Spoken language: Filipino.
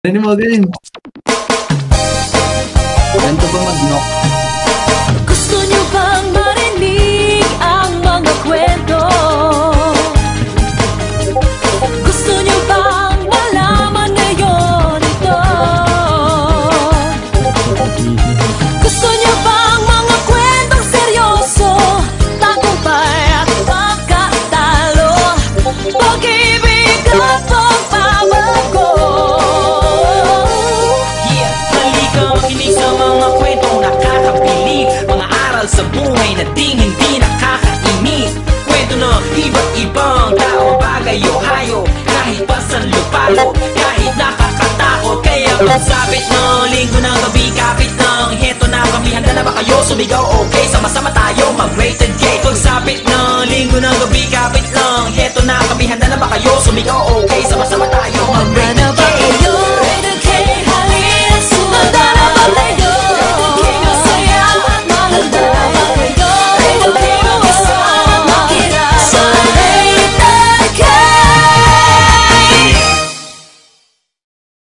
Ano mo din? Ganito ba mag-knock? Gusto niyo bang marinig ang mga kwento? Gusto niyo bang malaman ngayon ito? Gusto niyo bang mga kwentong seryoso, tagumpay at pagkatalo, pag-ibig at pagbabago? Yeah, halika makinig sa mga kwentong nakakabilib, mga aral sa buhay na hindi nakakaimik. Kwento ng iba't ibang tao, bagay o hayop, kahit pa saan lupalo, kahit nakakatakot. Kaya pagsapit ng linggo ng gabi, kapit ng heto na kami, handa na ba kayo sumigaw? Okay, sama-sama tayo mag-rated gate. Pagsapit ng linggo ng gabi, kapit ng heto na kami, handa na ba kayo sumigaw? Okay, sama-sama tayo mag-rated gate.